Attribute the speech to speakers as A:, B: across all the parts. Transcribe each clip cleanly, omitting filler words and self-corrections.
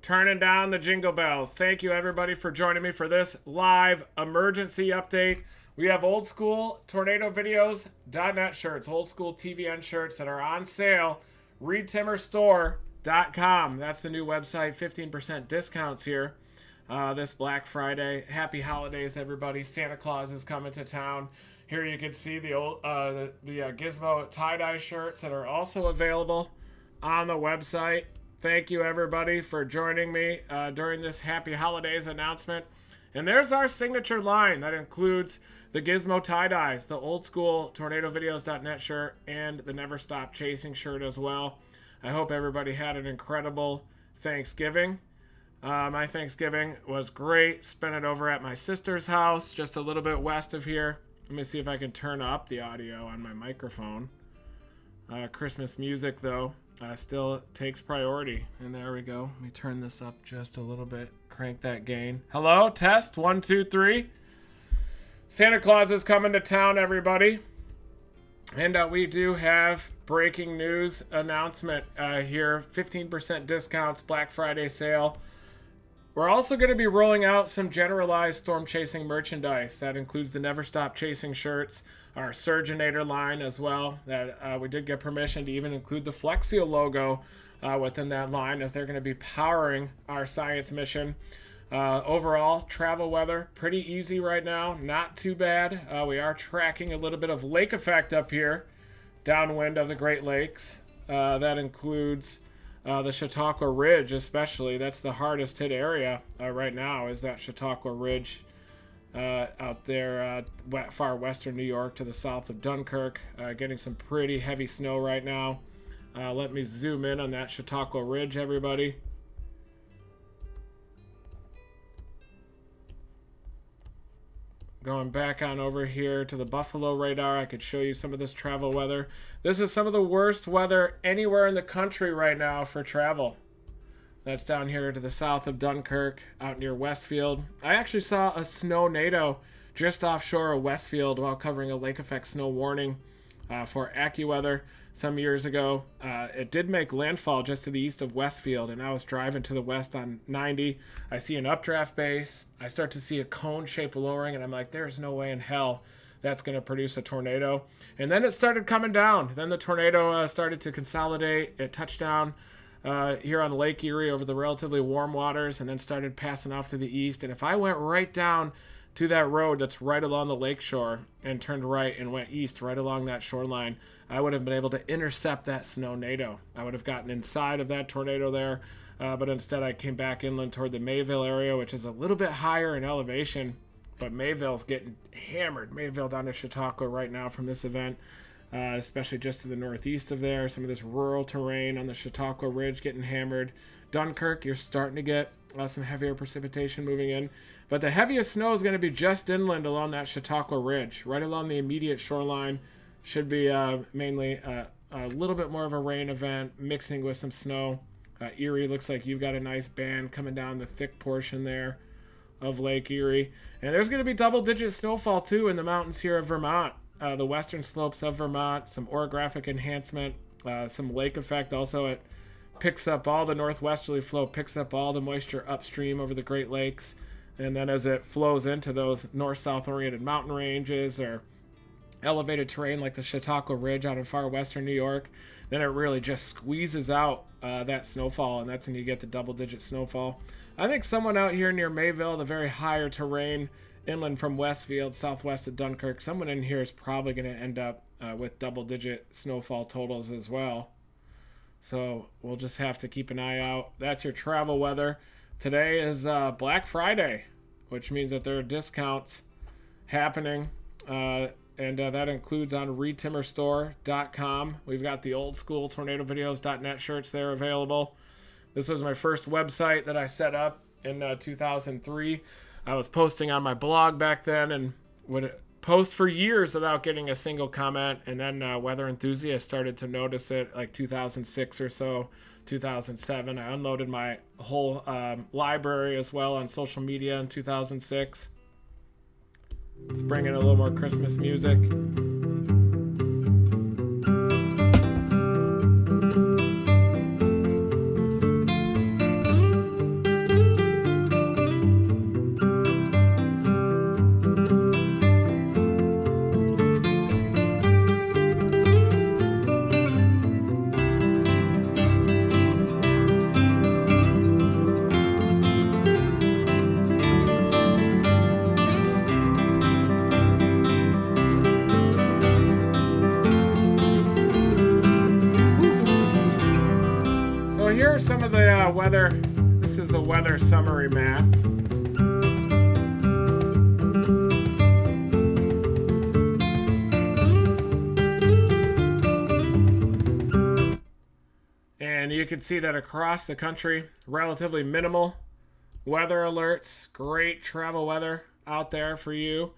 A: Turning down the jingle bells. Thank you, everybody, for joining me for this live emergency update. We have old school tornado videos.net shirts, old school TVN shirts that are on sale. ReedTimmerStore.com. That's the new website. 15% discounts here this Black Friday. Happy holidays, everybody. Santa Claus is coming to town. Here you can see the old Gizmo tie-dye shirts that are also available on the website. Thank you, everybody, for joining me during this Happy Holidays announcement. And there's our signature line that includes the Gizmo tie-dyes, the old school TornadoVideos.net shirt, and the Never Stop Chasing shirt as well. I hope everybody had an incredible Thanksgiving. My Thanksgiving was great. Spent it over at my sister's house, just a little bit west of here. Let me see if I can turn up the audio on my microphone. Christmas music, though, still takes priority. And there we go. Let me turn this up just a little bit. Crank that gain. Hello, test. 1, 2, 3. Santa Claus is coming to town, everybody. And we do have breaking news announcement here. 15% discounts, Black Friday sale. We're also going to be rolling out some generalized storm chasing merchandise. That includes the Never Stop Chasing shirts, our Surgeonator line as well. That we did get permission to even include the Flex Seal logo within that line, as they're going to be powering our science mission. Overall, travel weather, pretty easy right now. Not too bad. We are tracking a little bit of lake effect up here, downwind of the Great Lakes. That includes the Chautauqua Ridge, especially. That's the hardest hit area right now, is that Chautauqua Ridge out there far western New York to the south of Dunkirk. Getting some pretty heavy snow right now. Let me zoom in on that Chautauqua Ridge, everybody. Going back on over here to the Buffalo radar, I could show you some of this travel weather. This is some of the worst weather anywhere in the country right now for travel. That's down here to the south of Dunkirk, out near Westfield. I actually saw a snow-nado just offshore of Westfield while covering a lake effect snow warning for AccuWeather some years ago. It did make landfall just to the east of Westfield, and I was driving to the west on 90. I see an updraft base. I start to see a cone shape lowering, and I'm like, there's no way in hell that's going to produce a tornado. And then it started coming down. Then the tornado started to consolidate. It touched down here on Lake Erie over the relatively warm waters, and then started passing off to the east. And if I went right down to that road that's right along the lakeshore and turned right and went east right along that shoreline, I would have been able to intercept that snow-nado. I would have gotten inside of that tornado there, but instead I came back inland toward the Mayville area, which is a little bit higher in elevation, but Mayville's getting hammered. Mayville down to Chautauqua right now from this event, especially just to the northeast of there. Some of this rural terrain on the Chautauqua Ridge getting hammered. Dunkirk, you're starting to get some heavier precipitation moving in. But the heaviest snow is going to be just inland along that Chautauqua Ridge, right along the immediate shoreline. Should be mainly a little bit more of a rain event mixing with some snow. Erie looks like you've got a nice band coming down the thick portion there of Lake Erie. And there's going to be double-digit snowfall, too, in the mountains here of Vermont. The western slopes of Vermont, some orographic enhancement, some lake effect. Also, it picks up all the northwesterly flow, picks up all the moisture upstream over the Great Lakes. And then as it flows into those north-south oriented mountain ranges or elevated terrain like the Chautauqua Ridge out in far western New York, then it really just squeezes out that snowfall, and that's when you get the double-digit snowfall. I think someone out here near Mayville, the very higher terrain inland from Westfield, southwest of Dunkirk, someone in here is probably going to end up with double-digit snowfall totals as well. So we'll just have to keep an eye out. That's your travel weather. Today is Black Friday, which means that there are discounts happening, and that includes on ReedTimmerStore.com. We've got the old school TornadoVideos.net shirts there available. This was my first website that I set up in 2003. I was posting on my blog back then and would post for years without getting a single comment, and then weather enthusiasts started to notice it like 2006 or so, 2007. I unloaded my whole library as well on social media in 2006. Let's bring in a little more Christmas music. weather. This is the weather summary map. And you can see that across the country, relatively minimal weather alerts. Great travel weather out there for you.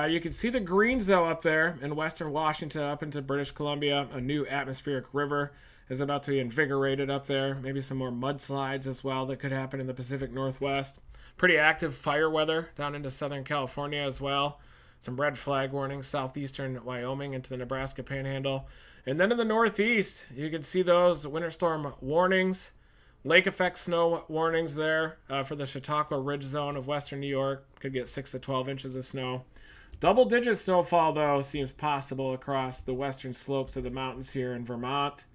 A: You can see the greens, though, up there in western Washington, up into British Columbia. A new atmospheric river is about to be invigorated up there. Maybe some more mudslides as well that could happen in the Pacific Northwest. Pretty active fire weather down into Southern California as well. Some red flag warnings, southeastern Wyoming into the Nebraska Panhandle. And then in the Northeast, you can see those winter storm warnings. Lake effect snow warnings there for the Chautauqua Ridge Zone of western New York. Could get 6 to 12 inches of snow. Double-digit snowfall, though, seems possible across the western slopes of the mountains here in Vermont.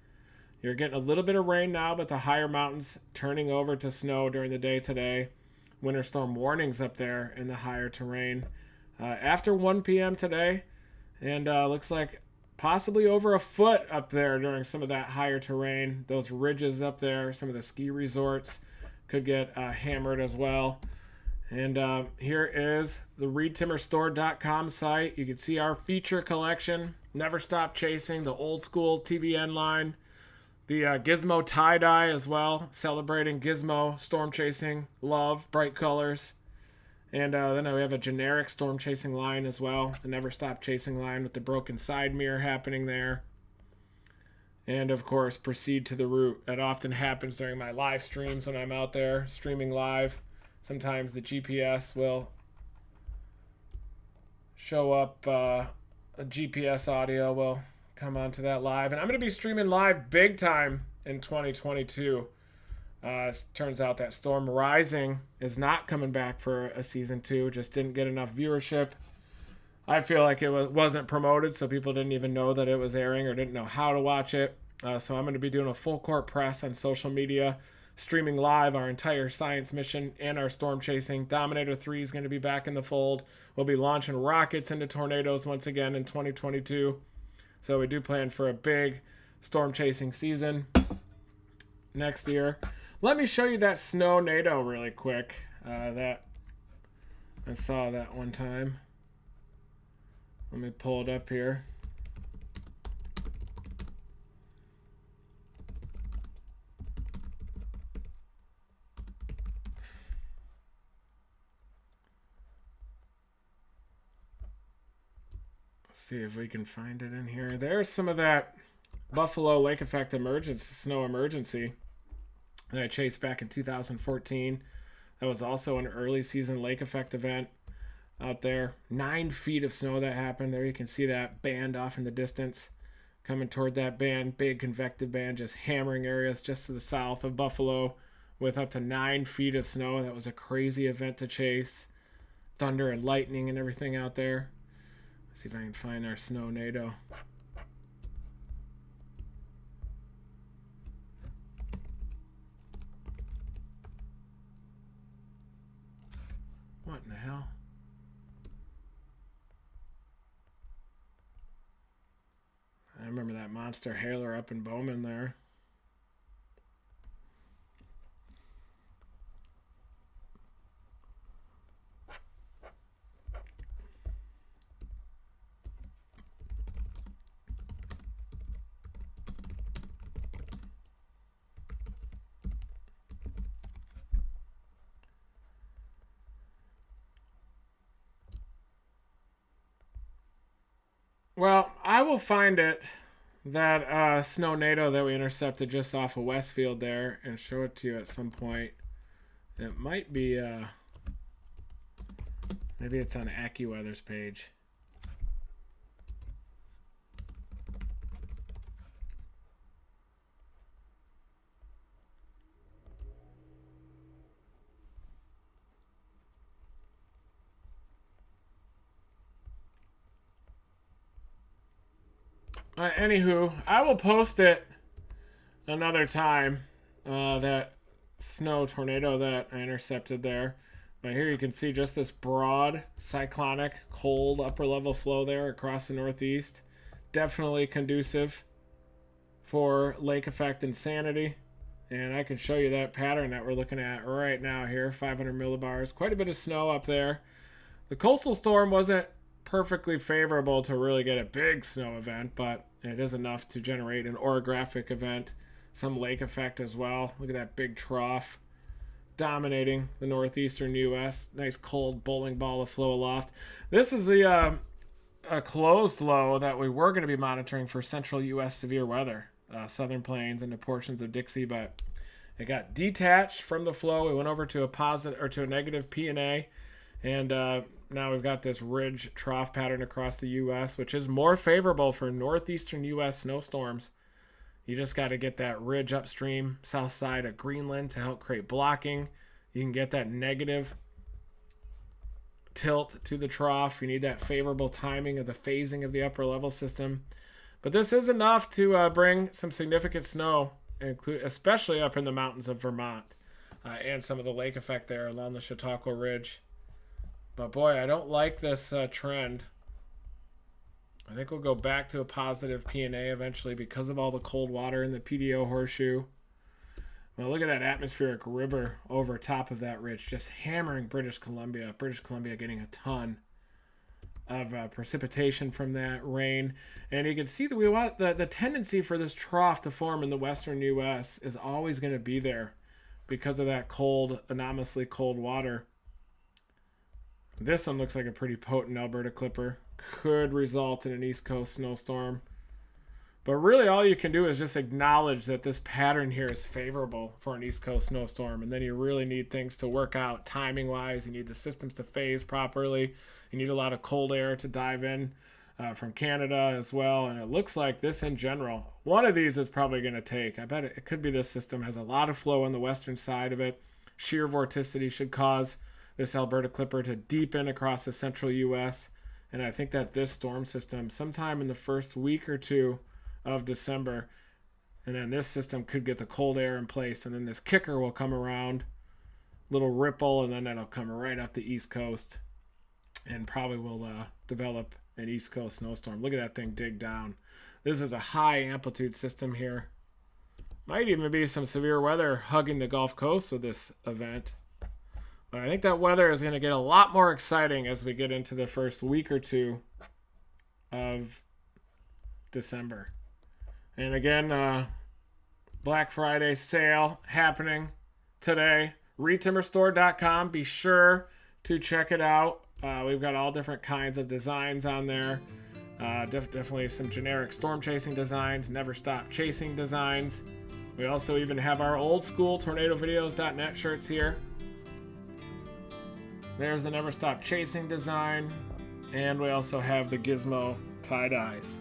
A: You're getting a little bit of rain now, but the higher mountains turning over to snow during the day today. Winter storm warnings up there in the higher terrain. After 1 p.m. today, and looks like possibly over a foot up there during some of that higher terrain. Those ridges up there, some of the ski resorts could get hammered as well. And here is the reedtimmerstore.com site. You can see our feature collection, Never Stop Chasing, the old school TVN line, the Gizmo tie-dye as well, celebrating Gizmo storm chasing love, bright colors. And then we have a generic storm chasing line as well, the Never Stop Chasing line with the broken side mirror happening there. And of course, Proceed to the Route. That often happens during my live streams when I'm out there streaming live. Sometimes the GPS will show up, a GPS audio will come onto that live. And I'm going to be streaming live big time in 2022. Turns out that Storm Rising is not coming back for a season 2. Just didn't get enough viewership. I feel like it wasn't promoted, so people didn't even know that it was airing or didn't know how to watch it. So I'm going to be doing a full court press on social media, streaming live our entire science mission and our storm chasing. Dominator 3 is going to be back in the fold. We'll be launching rockets into tornadoes once again in 2022. So we do plan for a big storm chasing season next year. Let me show you that snow NATO really quick. That I saw that one time. Let me pull it up here. See if we can find it in here. There's some of that Buffalo Lake Effect snow emergency that I chased back in 2014. That was also an early season Lake Effect event out there. 9 feet of snow that happened. There you can see that band off in the distance. Coming toward that band, big convective band, just hammering areas just to the south of Buffalo with up to 9 feet of snow. That was a crazy event to chase. Thunder and lightning and everything out there. Let's see if I can find our snow NATO. What in the hell? I remember that monster hailer up in Bowman there. Well, I will find it, that snow NATO that we intercepted just off of Westfield there, and show it to you at some point. It might be, maybe it's on AccuWeather's page. Anywho, I will post it another time, that snow tornado that I intercepted there. But here you can see just this broad, cyclonic, cold upper level flow there across the Northeast. Definitely conducive for lake effect insanity. And I can show you that pattern that we're looking at right now here, 500 millibars. Quite a bit of snow up there. The coastal storm wasn't perfectly favorable to really get a big snow event, but it is enough to generate an orographic event, some lake effect as well. Look at that big trough dominating the northeastern U.S. Nice cold bowling ball of flow aloft. This is a closed low that we were going to be monitoring for central U.S. severe weather. Southern Plains into portions of Dixie, but it got detached from the flow. We went over to a positive or to a negative P&A, and now we've got this ridge trough pattern across the U.S., which is more favorable for northeastern U.S. snowstorms. You just got to get that ridge upstream, south side of Greenland to help create blocking. You can get that negative tilt to the trough. You need that favorable timing of the phasing of the upper level system. But this is enough to bring some significant snow, especially up in the mountains of Vermont and some of the lake effect there along the Chautauqua Ridge. But boy, I don't like this trend. I think we'll go back to a positive P&A eventually because of all the cold water in the PDO horseshoe. Well, look at that atmospheric river over top of that ridge, just hammering British Columbia. British Columbia getting a ton of precipitation from that rain. And you can see that we want the tendency for this trough to form in the western U.S. is always going to be there because of that cold, anomalously cold water. This one looks like a pretty potent Alberta clipper. Could result in an East Coast snowstorm. But really all you can do is just acknowledge that this pattern here is favorable for an East Coast snowstorm. And then you really need things to work out timing-wise. You need the systems to phase properly. You need a lot of cold air to dive in from Canada as well. And it looks like this in general, one of these is probably going to take. I bet it could be this system has a lot of flow on the western side of it. Shear vorticity should cause this Alberta clipper to deepen across the central U.S. And I think that this storm system, sometime in the first week or two of December, and then this system could get the cold air in place, and then this kicker will come around, little ripple, and then it'll come right up the East Coast and probably will develop an East Coast snowstorm. Look at that thing dig down. This is a high amplitude system here. Might even be some severe weather hugging the Gulf Coast with this event. But I think that weather is going to get a lot more exciting as we get into the first week or two of December. And again, Black Friday sale happening today. ReTimberStore.com. Be sure to check it out. We've got all different kinds of designs on there. Definitely some generic storm chasing designs, never stop chasing designs. We also even have our old school tornadovideos.net shirts here. There's the Never Stop Chasing design. And we also have the Gizmo tie-dyes.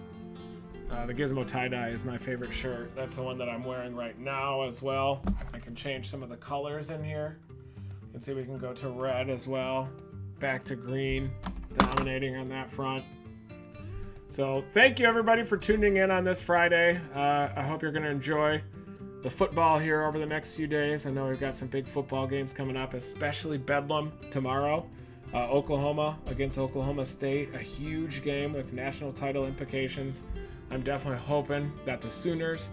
A: The Gizmo tie-dye is my favorite shirt. That's the one that I'm wearing right now as well. I can change some of the colors in here. You can see we can go to red as well. Back to green, dominating on that front. So thank you everybody for tuning in on this Friday. I hope you're going to enjoy the football here over the next few days. I know we've got some big football games coming up, especially Bedlam tomorrow. Oklahoma against Oklahoma State, a huge game with national title implications. I'm definitely hoping that the Sooners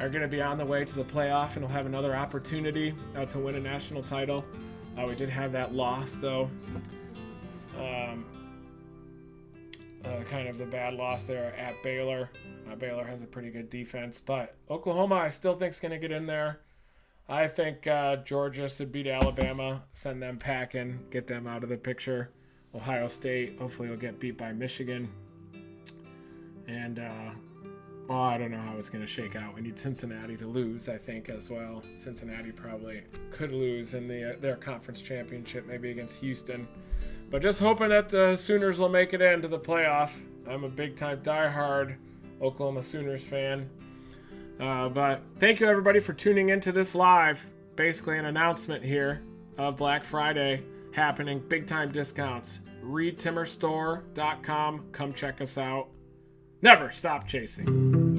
A: are going to be on the way to the playoff and will have another opportunity to win a national title. We did have that loss, though. Kind of the bad loss there at Baylor. Baylor has a pretty good defense, but Oklahoma I still think is going to get in there. I think Georgia should beat Alabama, send them packing, get them out of the picture. Ohio State hopefully will get beat by Michigan. And, I don't know how it's going to shake out. We need Cincinnati to lose, I think, as well. Cincinnati probably could lose in their conference championship, maybe against Houston. But just hoping that the Sooners will make it into the playoff. I'm a big-time diehard Oklahoma Sooners fan. But thank you, everybody, for tuning into this live. Basically an announcement here of Black Friday happening. Big-time discounts. ReTimberStore.com. Come check us out. Never stop chasing.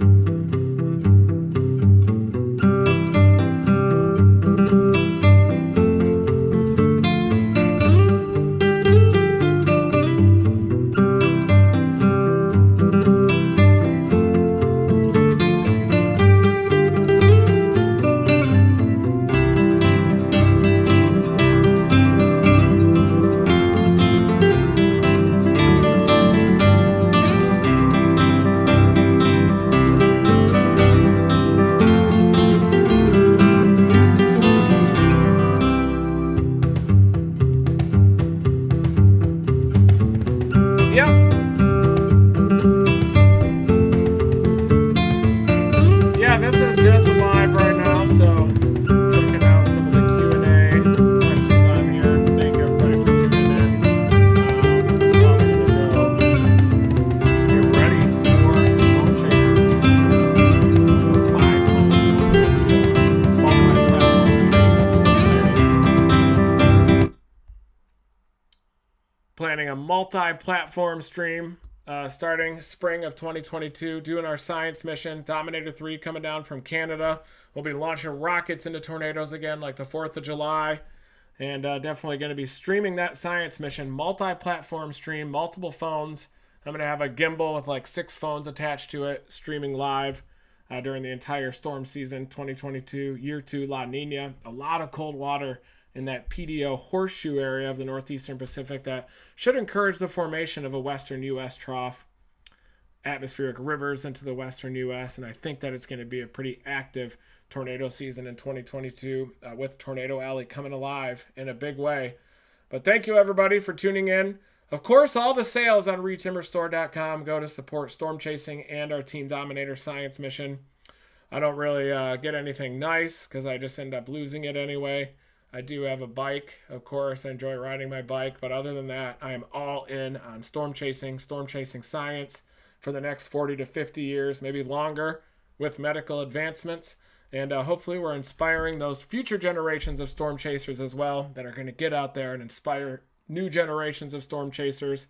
A: planning a multi-platform stream starting spring of 2022, doing our science mission. Dominator 3 coming down from Canada. We'll be launching rockets into tornadoes again like the 4th of July. And definitely going to be streaming that science mission. Multi-platform stream, multiple phones. I'm going to have a gimbal with like 6 phones attached to it, streaming live during the entire storm season 2022, year 2 La Nina. A lot of cold water in that PDO horseshoe area of the northeastern Pacific that should encourage the formation of a western U.S. trough, atmospheric rivers into the western U.S., and I think that it's going to be a pretty active tornado season in 2022 with Tornado Alley coming alive in a big way. But thank you, everybody, for tuning in. Of course, all the sales on retimberstore.com go to support storm chasing and our Team Dominator science mission. I don't really get anything nice because I just end up losing it anyway. I do have a bike, of course. I enjoy riding my bike. But other than that, I am all in on storm chasing science for the next 40 to 50 years, maybe longer, with medical advancements. And hopefully we're inspiring those future generations of storm chasers as well that are going to get out there and inspire new generations of storm chasers.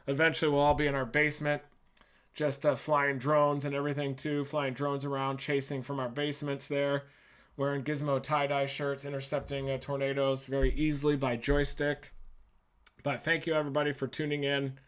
A: Eventually we'll all be in our basement, just flying drones and everything too, flying drones around, chasing from our basements there, wearing Gizmo tie-dye shirts, intercepting tornadoes very easily by joystick. But thank you, everybody, for tuning in.